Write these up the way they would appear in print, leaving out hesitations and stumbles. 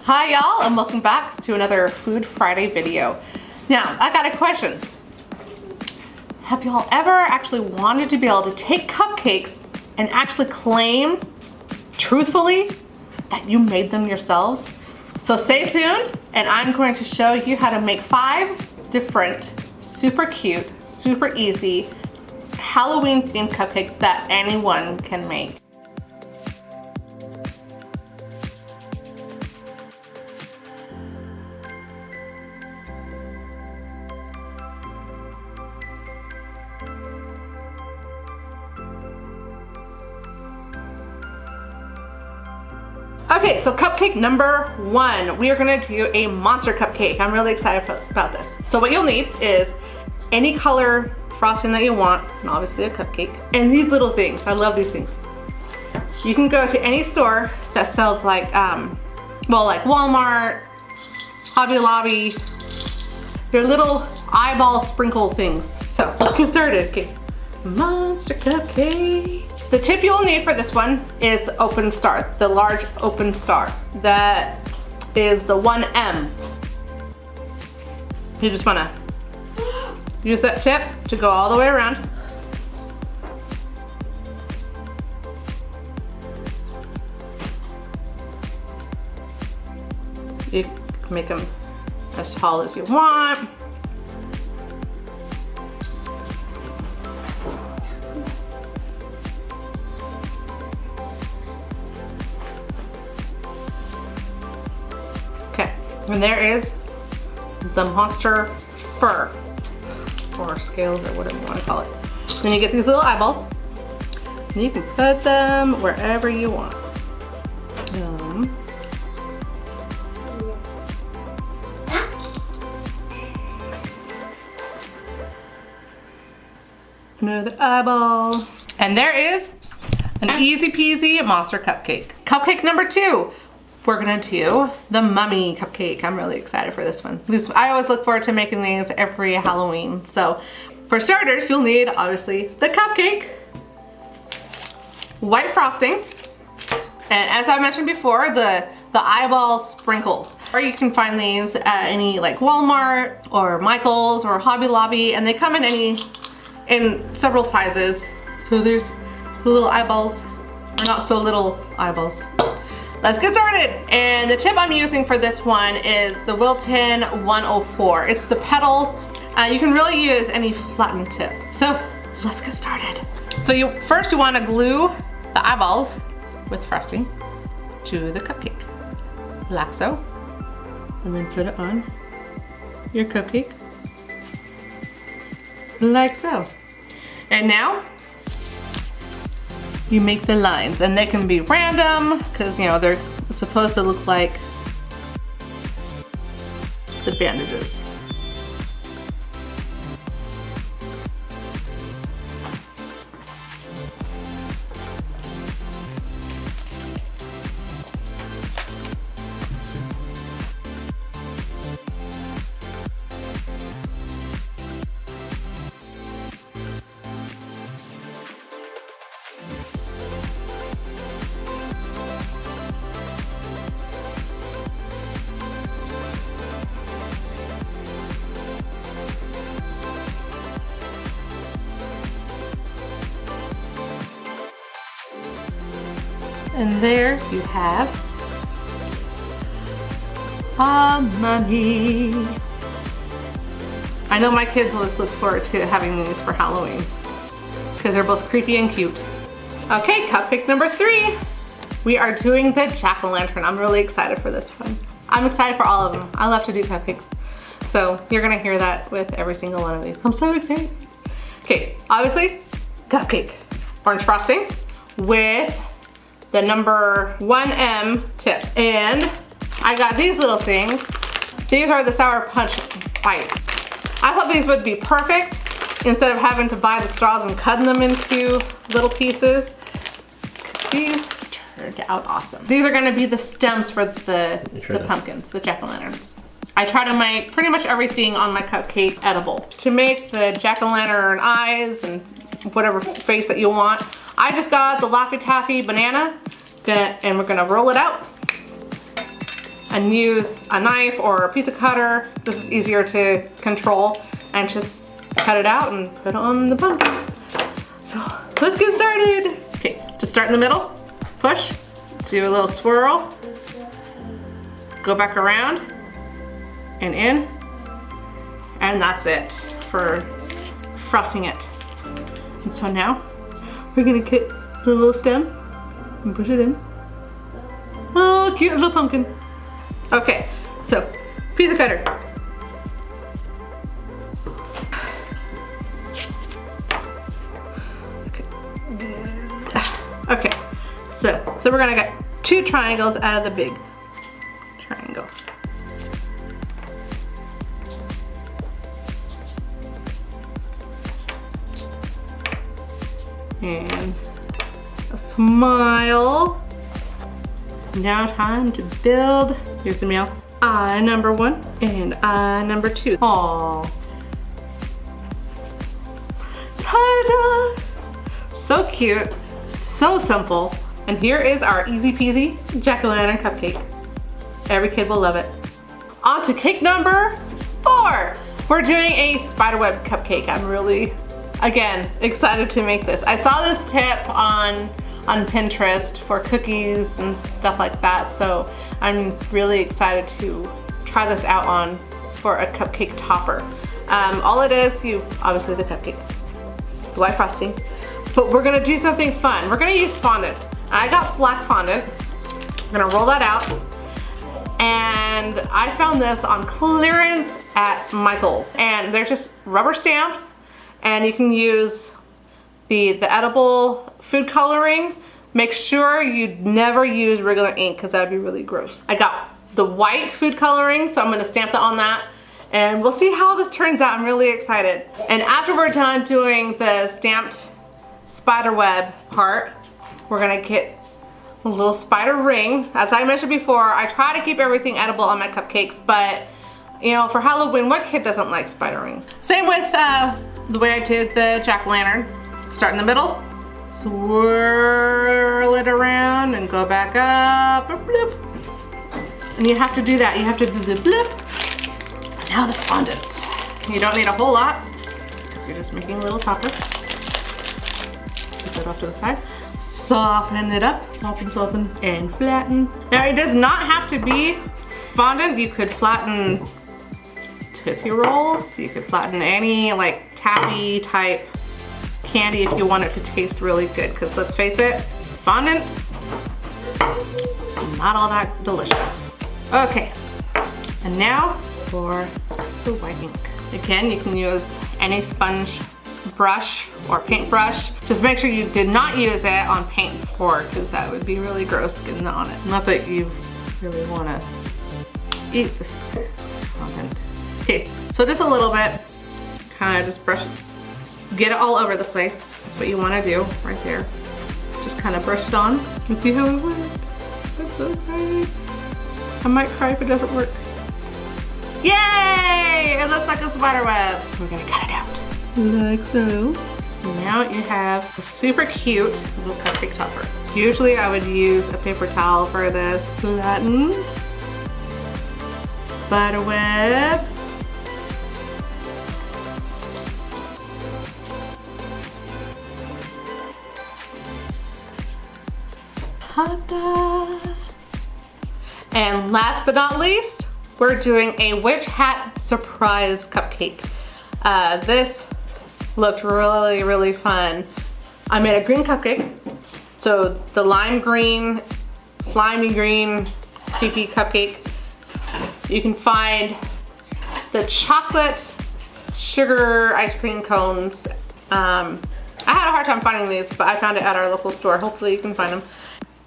Hi y'all, and welcome back to another Food Friday video. Now, I got a question. Have y'all ever actually wanted to be able to take cupcakes and actually claim, truthfully, that you made them yourselves? So stay tuned, and I'm going to show you how to make 5 different, super cute, super easy, Halloween themed cupcakes that anyone can make. Okay, so cupcake number 1. We are gonna do a monster cupcake. I'm really excited about this. So what you'll need is any color frosting that you want, and obviously a cupcake, and these little things. I love these things. You can go to any store that sells like Walmart, Hobby Lobby. They're little eyeball sprinkle things. So let's get started. Okay, monster cupcake. The tip you will need for this one is the open star, the large open star. That is the 1M. You just wanna use that tip to go all the way around. You can make them as tall as you want. And there is the monster fur, or scales, or whatever you want to call it. Then you get these little eyeballs, and you can put them wherever you want. Another eyeball. And there is an easy peasy monster cupcake. Cupcake number 2. We're gonna do the mummy cupcake. I'm really excited for this one. I always look forward to making these every Halloween. So for starters, you'll need obviously the cupcake, white frosting, and as I mentioned before, the eyeball sprinkles. Or you can find these at any like Walmart or Michael's or Hobby Lobby, and they come in several sizes. So there's the little eyeballs, or not so little eyeballs. Let's get started. And the tip I'm using for this one is the Wilton 104. It's the petal. You can really use any flattened tip. So let's get started. So first you want to glue the eyeballs with frosting to the cupcake, like so. And then put it on your cupcake, like so. And now, you make the lines, and they can be random because you know they're supposed to look like the bandages. And there you have a mummy. I know my kids will just look forward to having these for Halloween because they're both creepy and cute. Okay, cupcake number 3. We are doing the jack-o'-lantern. I'm really excited for this one. I'm excited for all of them. I love to do cupcakes. So you're gonna hear that with every single one of these. I'm so excited. Okay, obviously, cupcake. Orange frosting with the number 1M tip. And I got these little things. These are the Sour Punch bites. I thought these would be perfect instead of having to buy the straws and cutting them into little pieces. These turned out awesome. These are gonna be the stems for the pumpkins, the jack-o'-lanterns. I try to make pretty much everything on my cupcake edible. To make the jack-o'-lantern eyes and whatever face that you want, I just got the Laffy Taffy banana, and we're gonna roll it out. and use a knife or a piece of cutter. This is easier to control, and just cut it out and put it on the pumpkin. So let's get started. Okay, just start in the middle, push, do a little swirl, go back around and in, and that's it for frosting it. And so now we're gonna get the little stem and push it in. Oh, cute little pumpkin. Okay, so piece of cutter. Okay, so we're gonna get 2 triangles out of the big triangle. And a smile. Now time to build. Here's the meal. Eye number 1 and eye number 2. Aww. Ta-da! So cute, so simple. And here is our easy peasy jack-o'-lantern cupcake. Every kid will love it. On to cake number 4. We're doing a spiderweb cupcake. I'm really, again, excited to make this. I saw this tip on Pinterest for cookies and stuff like that, so I'm really excited to try this out for a cupcake topper. All it is, obviously the cupcake, the white frosting, but we're gonna do something fun. We're gonna use fondant. I got black fondant. I'm gonna roll that out, and I found this on clearance at Michael's, and they're just rubber stamps, and you can use the edible food coloring. Make sure you never use regular ink because that would be really gross. I got the white food coloring, so I'm gonna stamp that on that, and we'll see how this turns out. I'm really excited. And after we're done doing the stamped spider web part, we're gonna get a little spider ring. As I mentioned before, I try to keep everything edible on my cupcakes, but you know, for Halloween, what kid doesn't like spider rings? Same with the way I did the jack-o'-lantern. Start in the middle, swirl it around and go back up, bloop. And you have to do that. You have to do the bloop. And now the fondant. You don't need a whole lot because you're just making a little topper. Put that off to the side. Soften it up, soften, and flatten. Now it does not have to be fondant. You could flatten Tootsie Rolls. You could flatten any like taffy type candy if you want it to taste really good, because let's face it, fondant, not all that delicious. Okay, and now for the white ink. Again, you can use any sponge brush or paintbrush. Just make sure you did not use it on paint before, because that would be really gross getting on it. Not that you really want to eat this fondant. Okay, so just a little bit, kind of just brush it. Get it all over the place. That's what you want to do right there. Just kind of brush it on and see how it works. I'm so excited. I might cry if it doesn't work. Yay! It looks like a spider web. We're gonna cut it out. Like so. Now you have a super cute little cupcake topper. Usually I would use a paper towel for this. Flattened spider web. And last but not least, we're doing a witch hat surprise cupcake. This looked really, really fun. I made a green cupcake. So the lime green, slimy green, creepy cupcake. You can find the chocolate sugar ice cream cones. I had a hard time finding these, but I found it at our local store. Hopefully you can find them.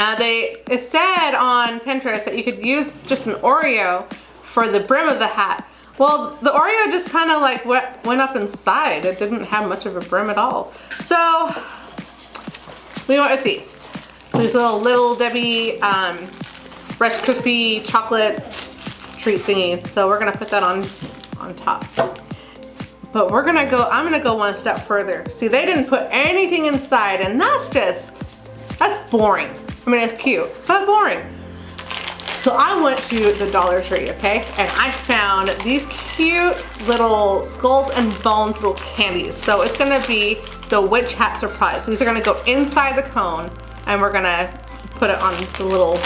It said on Pinterest that you could use just an Oreo for the brim of the hat. Well, the Oreo just kind of like went up inside. It didn't have much of a brim at all. So we went with these little Debbie Rice Krispie chocolate treat thingies. So we're gonna put that on top. But I'm gonna go one step further. See, they didn't put anything inside, and that's boring. I mean, it's cute, but boring. So I went to the Dollar Tree, okay? And I found these cute little skulls and bones little candies. So it's gonna be the Witch Hat Surprise. These are gonna go inside the cone and we're gonna put it on the little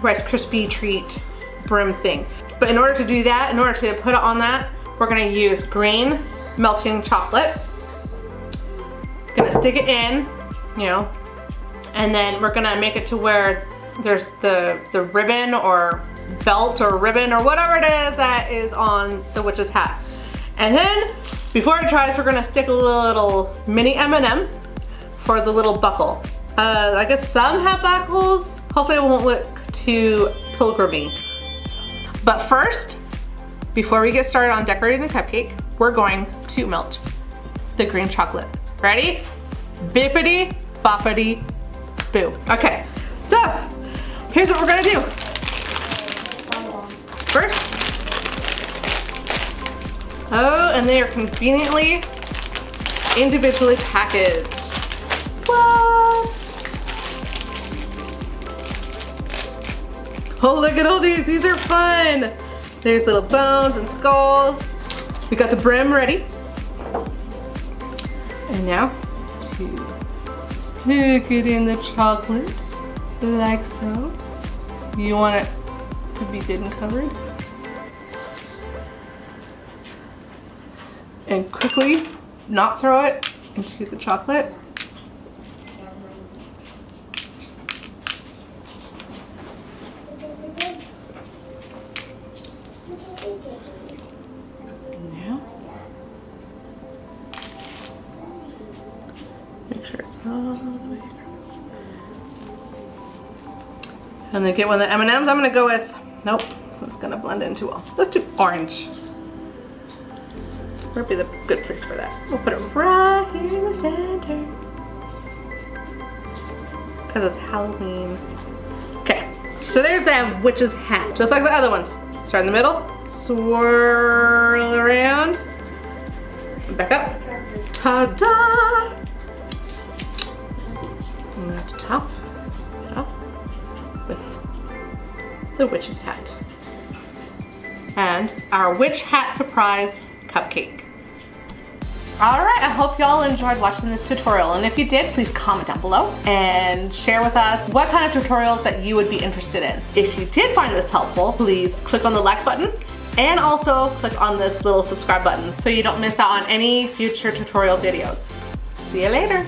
Rice Krispie treat brim thing. But in order to do that, in order to put it on that, we're gonna use green melting chocolate. Gonna stick it in, you know, and then we're gonna make it to where there's the ribbon or belt or ribbon or whatever it is that is on the witch's hat. And then before it dries, we're gonna stick a little mini M&M for the little buckle. I guess some have buckles. Hopefully it won't look too pilgrimy. But first, before we get started on decorating the cupcake, we're going to melt the green chocolate. Ready? Bippity boppity boo. Okay, so here's what we're gonna do. First, oh, and they are conveniently individually packaged. What? Oh, look at all these. These are fun. There's little bones and skulls. We got the brim ready. And now to stick it in the chocolate like so. You want it to be good and covered. And quickly not throw it into the chocolate. Now, make sure it's all the way across. And then get one of the M&Ms. I'm gonna go with, nope, it's gonna blend in too well. Let's do orange. Where would be the good place for that? We'll put it right here in the center. Because it's Halloween. Okay, so there's that witch's hat. Just like the other ones. Start in the middle, swirl around, and back up. Ta-da! And at the top, up with the witch's hat. And our witch hat surprise cupcake. All right, I hope y'all enjoyed watching this tutorial, and if you did, please comment down below and share with us what kind of tutorials that you would be interested in. If you did find this helpful, please click on the like button and also click on this little subscribe button so you don't miss out on any future tutorial videos. See you later.